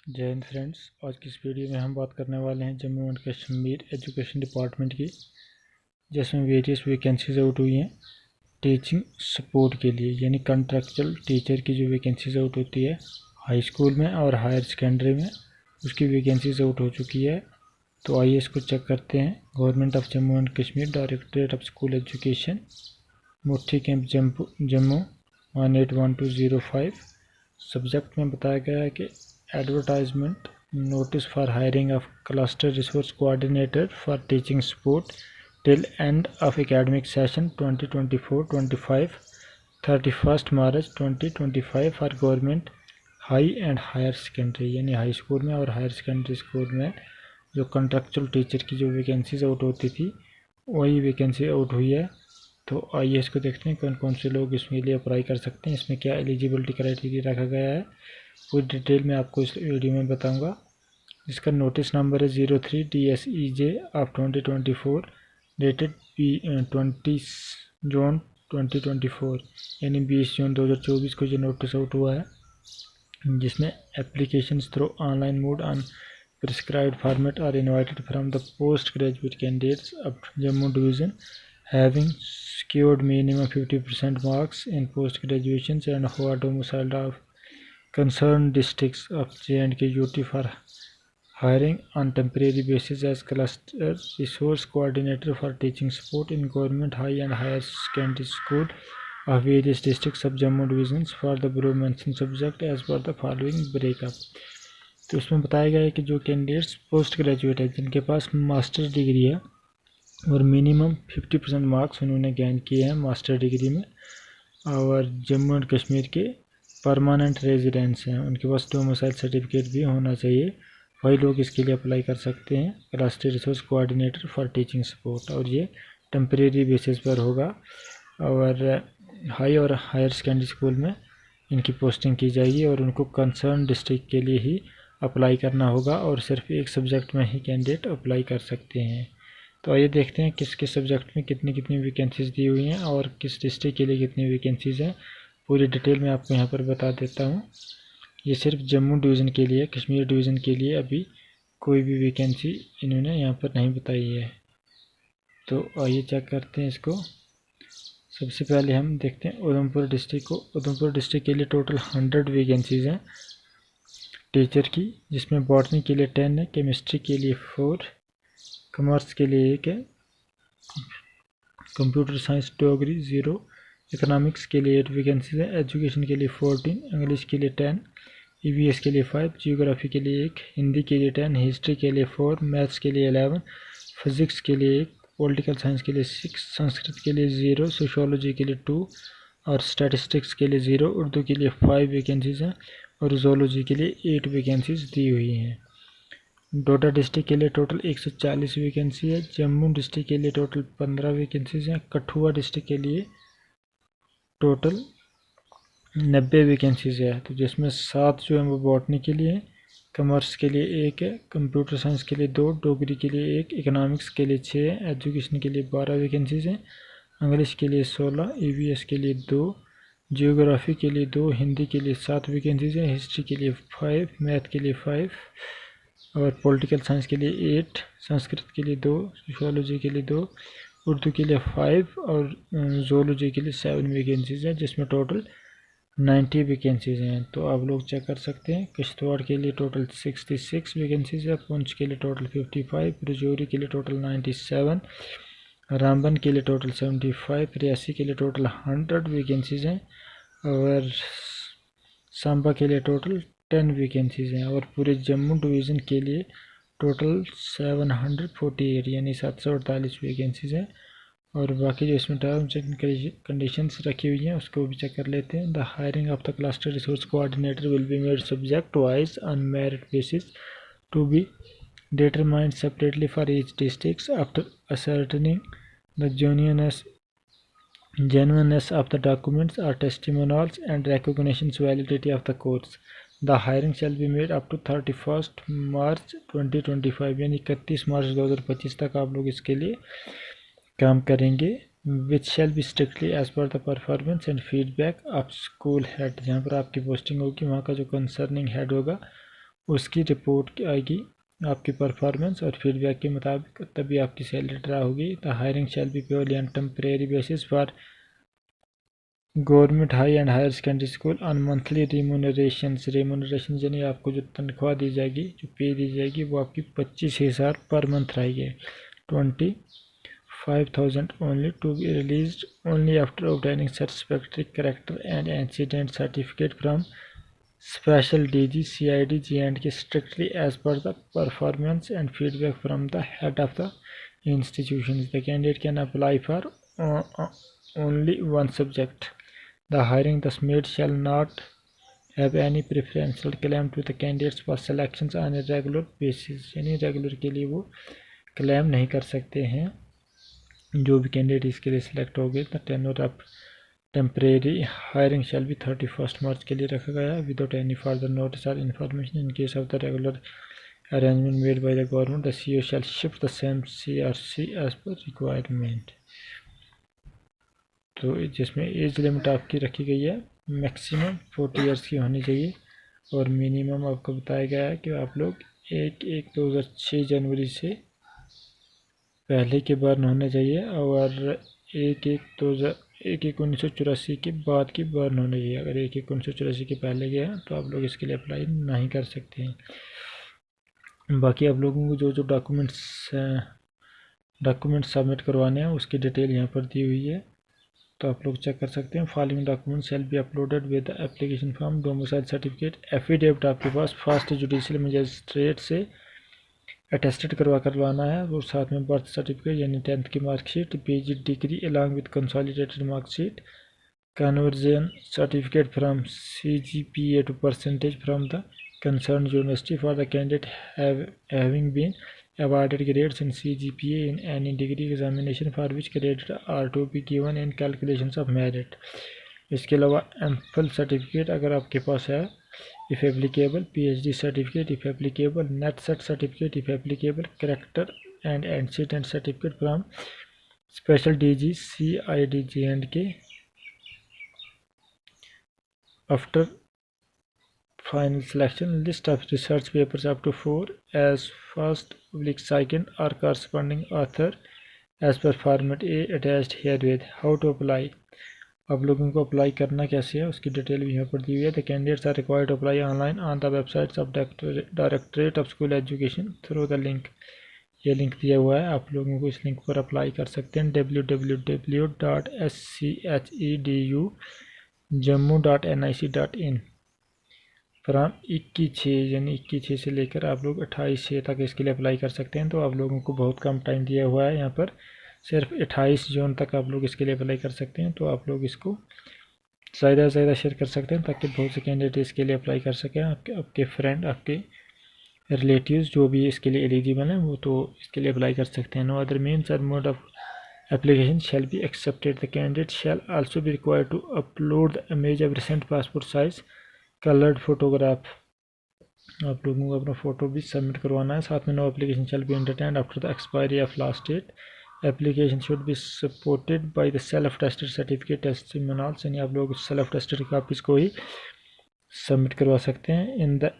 जय हिंद फ्रेंड्स। आज की इस वीडियो में हम बात करने वाले हैं Jammu and Kashmir education department की, जिसमें वेरियस वैकेंसीज आउट हुई हैं टीचिंग सपोर्ट के लिए, यानी कॉन्ट्रैक्चुअल टीचर की जो वैकेंसीज आउट होती है हाई स्कूल में और हायर सेकेंडरी में, उसकी वैकेंसीज आउट हो चुकी है। तो आइए इसको चेक करते हैं। Government of Jammu and Kashmir, directorate of school education, Muthi camp Jammu 181205। Subject में बताया गया है कि advertisement notice for hiring of cluster resource coordinator for teaching support till end of academic session 2024-25 31 March 2025 for government high and higher secondary, यानी high school में और higher secondary school में जो कॉन्ट्रैक्चुअल टीचर की जो वैकेंसीज आउट होती थी वही वैकेंसी आउट हुई है। तो आइए इसको देखते हैं कौन कौन से लोग इसमें लिए अप्लाई कर सकते हैं, इसमें क्या एलिजिबिलिटी क्राइटेरिया रखा गया है, पूरी डिटेल में आपको इस वीडियो में बताऊंगा। इसका नोटिस नंबर है 03DSEJ ऑफ 2024 डेटेड 20 जून 2024, यानी 20 जून 2024 को ये नोटिस आउट हुआ है, जिसमें application through online mode on prescribed format are invited from the postgraduate candidates of Jammu Division having secured minimum 50% marks in post-graduations and who are domiciled of concerned districts of J&K UT for hiring on temporary basis as cluster resource coordinator for teaching support in government high and higher secondary school of various districts of Jammu Divisions for the below mentioned subject as per the following breakup। तो इसमें बताया गया है कि जो candidates post graduate है, जिनके पास master degree है और मिनिमम 50% मार्क्स उन्होंने गेन किए हैं मास्टर डिग्री में, और जम्मू एंड कश्मीर के परमानेंट रेजिडेंट्स हैं, उनके पास डोमिसाइल सर्टिफिकेट भी होना चाहिए, वही लोग इसके लिए अप्लाई कर सकते हैं cluster resource coordinator for teaching support. और ये टेम्परेरी बेसिस पर होगा और हाई और हायर सेकेंडरी स्कूल में इनकी पोस्टिंग की जाएगी और उनको कंसर्न डिस्ट्रिक्ट के लिए ही अप्लाई करना होगा और सिर्फ एक सब्जेक्ट में ही कैंडिडेट अप्लाई कर सकते हैं। तो आइए देखते हैं किस किस सब्जेक्ट में कितनी कितनी वैकेंसीज दी हुई हैं और किस डिस्ट्रिक्ट के लिए कितनी वैकेंसीज हैं, पूरी डिटेल में आपको यहाँ पर बता देता हूँ। ये सिर्फ जम्मू डिवीज़न के लिए, कश्मीर डिवीज़न के लिए अभी कोई भी वैकेंसी इन्होंने यहाँ पर नहीं बताई है। तो आइए चेक करते हैं इसको। सबसे पहले हम देखते हैं उधमपुर डिस्ट्रिक्ट को। उधमपुर डिस्ट्रिक्ट के लिए टोटल 100 वैकेंसीज़ हैं टीचर की, जिसमें बॉटनी के लिए 10 है, केमिस्ट्री के लिए 4, कॉमर्स के लिए 1 है, कंप्यूटर साइंस डोगरी 0, इकोनॉमिक्स के लिए 8 वैकेंसीज है, एजुकेशन के लिए 14, इंग्लिश के लिए 10, ईवीएस के लिए 5, जियोग्राफी के लिए 1, हिंदी के लिए 10, हिस्ट्री के लिए 4, मैथ्स के लिए 11, फिजिक्स के लिए 1, पॉलिटिकल साइंस के लिए 6, संस्कृत के लिए 0, सोशियोलॉजी के लिए 2 और स्टैटिस्टिक्स के लिए 0, उर्दू के लिए 5 वैकेंसीज हैं और जोलॉजी के लिए 8 वैकेंसीज दी हुई हैं। डोडा डिस्ट्रिक्ट के लिए टोटल 140 वैकेंसी है, जम्मू डिस्ट्रिक्ट के लिए टोटल 15 वैकेंसीज हैं, कठुआ डिस्ट्रिक्ट के लिए टोटल 90 वैकेंसीज है, तो जिसमें 7 जो है वो बॉटनी के लिए, कॉमर्स के लिए 1 है, कंप्यूटर साइंस के लिए 2, डोगरी के लिए 1, इकोनॉमिक्स के लिए 6 है, एजुकेशन के लिए 12 वैकेंसीज हैं, इंग्लिश के लिए 16, ईवीएस के लिए 2, जियोग्राफी के लिए 2, हिंदी के लिए 7 वैकेंसीज हैं, हिस्ट्री के लिए 5, मैथ के लिए 5 और पॉलिटिकल साइंस के लिए 8, संस्कृत के लिए 2, सोशियोलॉजी के लिए 2, उर्दू के लिए 5 और जोलॉजी के लिए 7 वैकेंसीज हैं, जिसमें टोटल 90 वैकेंसीज हैं। तो आप लोग चेक कर सकते हैं। किश्तवाड़ के लिए टोटल 66 वैकेंसीज है, पुंछ के लिए टोटल 55, राजौरी के लिए टोटल 97, रामबन के लिए टोटल 75, रियासी के लिए टोटल 100 वैकेंसीज हैं और सांबा के लिए टोटल 10 वैकेंसीज हैं और पूरे जम्मू डिवीज़न के लिए टोटल 748 यानी 748 वैकेंसीज हैं। और बाकी जो इसमें टर्म्स एंड कंडीशंस रखी हुई हैं उसको भी चेक कर लेते हैं। The hiring of the cluster resource coordinator will be made subject wise on merit basis to be determined separately for each district after ascertaining the genuineness of the documents or testimonials and recognition's validity of the course. The hiring shall be made up to 31st March 2025 यानी 31 March 2025 तक आप लोग इसके लिए काम करेंगे। Which shall be strictly as per the performance and feedback of school head, जहाँ पर आपकी पोस्टिंग होगी वहाँ का जो कंसर्निंग हेड होगा उसकी रिपोर्ट आएगी आपकी परफॉर्मेंस और फीडबैक के मुताबिक, तभी आपकी सैलरी ड्रा होगी। The hiring shall be purely on temporary basis for government high and higher secondary school on monthly remuneration यानी आपको जो तनख्वाह दी जाएगी, जो पे दी जाएगी, वो आपकी 25,000 पर मंथ रहेगी। 25,000 only to be release only after obtaining satisfactory character and incident certificate from Special DG CID J&K strictly as per the performance and feedback from the head of the institutions. The candidate can apply for only one subject. The hiring thus made shall not have any preferential claim to the candidates for selections on a regular basis. यानी regular के लिए वो claim नहीं कर सकते हैं जो भी कैंडिडेट इसके लिए सिलेक्ट हो गए। The tenure of temporary hiring shall be 31 March के लिए रखा गया है विदाउट एनी फर्दर नोटिस और information in case of the regular arrangement made by the government the CEO shall shift the same CRC as per requirement. तो जिसमें age limit आपकी रखी गई है मैक्सिमम 40 ईयर्स की होनी चाहिए और मिनिमम आपको बताया गया है कि आप लोग 1/1/2006 जनवरी से पहले के बर्न होने चाहिए और 1/1/1984 के बाद की बर्न होने चाहिए। अगर 1/1/1984 के पहले गया तो आप लोग इसके लिए अप्लाई नहीं कर सकते हैं। बाकी आप लोगों को जो जो डॉक्यूमेंट्स सबमिट करवाने हैं उसकी डिटेल यहाँ पर दी हुई है, तो आप लोग चेक कर सकते हैं। Following document shall be uploaded with the application form, domicile certificate, affidavit आपके पास फर्स्ट जुडिशियल मजिस्ट्रेट से अटेस्टेड करवाना है और साथ में बर्थ सर्टिफिकेट यानी 10th की marksheet, PG degree along with consolidated marksheet, conversion certificate from CGPA to percentage from the concerned university for the candidate having been awarded grades in CGPA in any degree examination for which credits are to be given in calculations of merit। इसके अलावा MPhil certificate अगर आपके पास है, if applicable, PhD certificate if applicable, NET/SET certificate if applicable, character and antecedent certificate from Special DG CID J&K after final selection, list of research papers up to 4 as first/second or corresponding author as per format A attached herewith। How to apply, आप लोगों को apply करना कैसे है उसकी detail भी यहाँ पर दी हुई है। The candidates are required to apply online on the websites of directorate of school education through the link. ये लिंक दिया हुआ है, आप लोगों को इस लिंक पर अप्लाई कर सकते हैं www.schedujammu.nic.in फ्राम 21/6 यानी 21/6 से लेकर आप लोग 28/6 तक इसके लिए अप्लाई कर सकते हैं। तो आप लोगों को बहुत कम टाइम दिया हुआ है, यहाँ पर सिर्फ 28 जून तक आप लोग इसके लिए अप्लाई कर सकते हैं। तो आप लोग इसको ज़्यादा से ज़्यादा शेयर कर सकते हैं ताकि बहुत से कैंडिडेट इसके लिए अप्लाई कर सकें। आपके फ्रेंड, आपके रिलेटिव्स जो भी इसके लिए एलिजिबल हैं वो तो इसके लिए अप्लाई कर सकते हैं। नो अदर मीन्स और mode of application shall be accepted. The candidate shall also be required to upload the image of recent passport size coloured photograph. आप लोगों को अपना फ़ोटो भी सबमिट करवाना है। साथ में no application shall be entertained after the expiry of last date. Application should be supported by the self tested certificate testimonials, यानी आप लोग सेल्फ टेस्टेड कापीज़ को ही सबमिट करवा सकते हैं। In the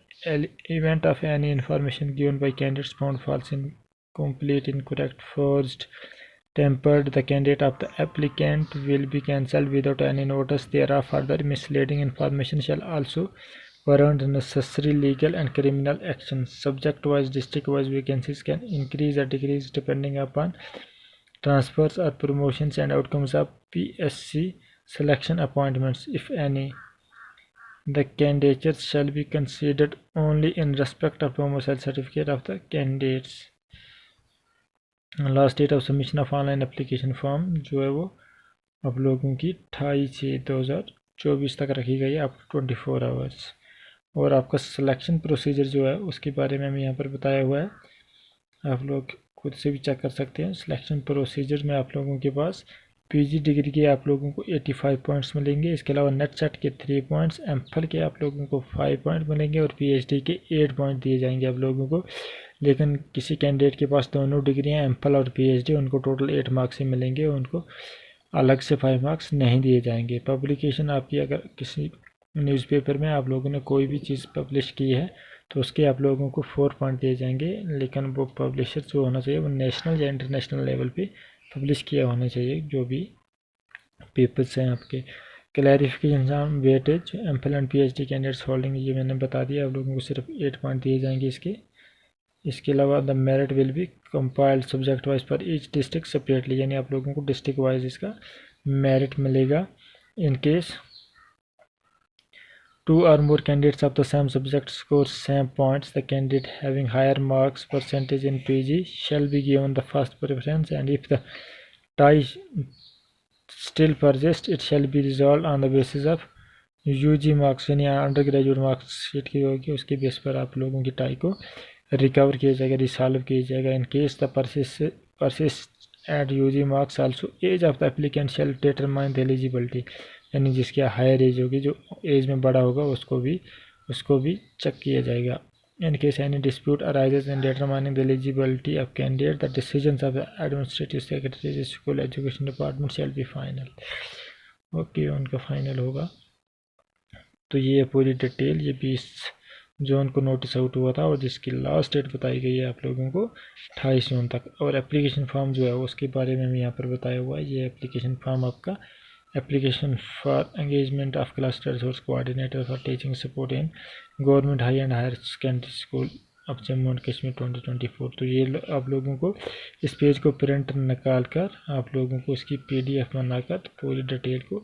event of any information given by candidates found false, incomplete, incorrect, forged, tempered, the candidate of the applicant will be cancelled without any notice thereof. Further misleading information shall also warrant necessary legal and criminal action. Subject-wise, district-wise vacancies can increase or decrease depending upon transfers or promotions and outcomes of PSC selection appointments, if any. The candidates shall be considered only in respect of domicile certificate of the candidates। Last date of submission of online application form जो है वो आप लोगों की 28/6/2024 तक रखी गई है, अप टू 24 आवर्स। और आपका सिलेक्शन प्रोसीजर जो है उसके बारे में हमें यहाँ पर बताया हुआ है, आप लोग खुद से भी चेक कर सकते हैं। सिलेक्शन प्रोसीजर में आप लोगों के पास पीजी डिग्री के आप लोगों को 85 पॉइंट्स मिलेंगे। इसके अलावा नेट/सेट के 3 पॉइंट्स, एमफिल के आप लोगों को 5 पॉइंट मिलेंगे और पीएचडी के 8 पॉइंट दिए जाएंगे आप लोगों को। लेकिन किसी कैंडिडेट के पास दोनों डिग्रियां एमफिल और पीएचडी, उनको टोटल 8 मार्क्स ही मिलेंगे, उनको अलग से 5 मार्क्स नहीं दिए जाएंगे। पब्लिकेशन आपकी अगर किसी न्यूज़पेपर में आप लोगों ने कोई भी चीज़ पब्लिश की है तो उसके आप लोगों को 4 पॉइंट दिए जाएंगे, लेकिन वो पब्लिशर जो होना चाहिए वो नेशनल या इंटरनेशनल लेवल पे पब्लिश किया होना चाहिए जो भी पेपर्स हैं आपके। Clarification weightage MPhil and PhD candidates holding, ये मैंने बता दिया, आप लोगों को सिर्फ 8 पॉइंट दिए जाएंगे इसके। इसके अलावा the merit will be compiled subject wise for each district separately, यानी आप लोगों को डिस्ट्रिक्ट वाइज इसका मेरिट मिलेगा। In case 2 or more candidates of the same subject score same points, the candidate having higher marks percentage in PG shall be given the first preference, and if the tie still persists, it shall be resolved on the basis of UG marks, यानी under graduate marks sheet की होगी उसके base पर आप लोगों की tie को recover किया जाएगा, रिसॉल्व किया जाएगा। In case the persist at UG marks also as of the applicant shall determine the eligibility, यानी जिसकी हायर एज होगी, जो एज में बड़ा होगा उसको भी चेक किया जाएगा। In case any dispute arises in determining the eligibility of candidate, the decisions of the administrative secretary school education department shall be final. Okay, उनका फाइनल होगा। तो ये पूरी डिटेल, ये 20 जून को नोटिस आउट हुआ था और जिसकी लास्ट डेट बताई गई है आप लोगों को 28 जून तक। और एप्लीकेशन फॉर्म जो है उसके बारे में भी यहाँ पर बताया हुआ है। ये एप्लीकेशन फॉर्म आपका application for engagement of cluster resource coordinator for teaching support in government high and higher secondary school of Jammu and Kashmir 2024। तो ये आप लोगों को इस पेज को प्रिंट निकाल कर आप लोगों को इसकी PDF बनाकर पूरी डिटेल को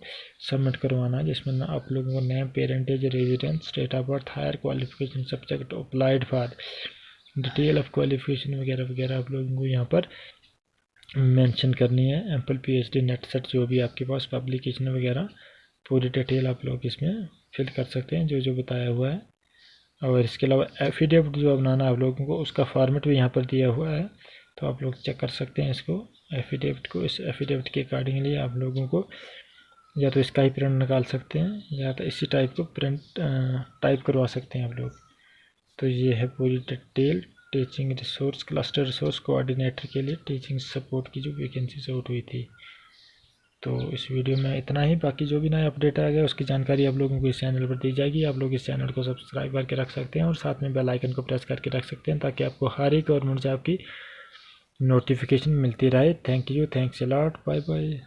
सबमिट करवाना है, जिसमें आप लोगों को name, parentage, residence, date of birth, higher qualification, subject applied for, detail of qualification वगैरह वगैरह आप लोगों को यहाँ पर मेंशन करनी है। एम्पल PhD नेट सेट जो भी आपके पास पब्लिकेशन वगैरह पूरी डिटेल आप लोग इसमें फिल कर सकते हैं जो जो बताया हुआ है। और इसके अलावा एफिडेविट जो बनाना है आप लोगों को, उसका फॉर्मेट भी यहाँ पर दिया हुआ है, तो आप लोग चेक कर सकते हैं इसको एफिडेविट को। इस एफिडेविट के अकॉर्डिंगली आप लोगों को या तो इसका ही प्रिंट निकाल सकते हैं या तो इसी टाइप को प्रिंट टाइप करवा सकते हैं आप लोग। तो ये है पूरी detail teaching resource cluster resource coordinator के लिए टीचिंग सपोर्ट की जो वैकेंसी आउट हुई थी। तो इस वीडियो में इतना ही, बाकी जो भी नया अपडेट आ गया उसकी जानकारी आप लोगों को इस चैनल पर दी जाएगी। आप लोग इस चैनल को सब्सक्राइब करके रख सकते हैं और साथ में बेल आइकन को प्रेस करके रख सकते हैं ताकि आपको हर एक गवर्नमेंट जॉब की नोटिफिकेशन मिलती रहे। Thank you, thanks a lot, bye bye.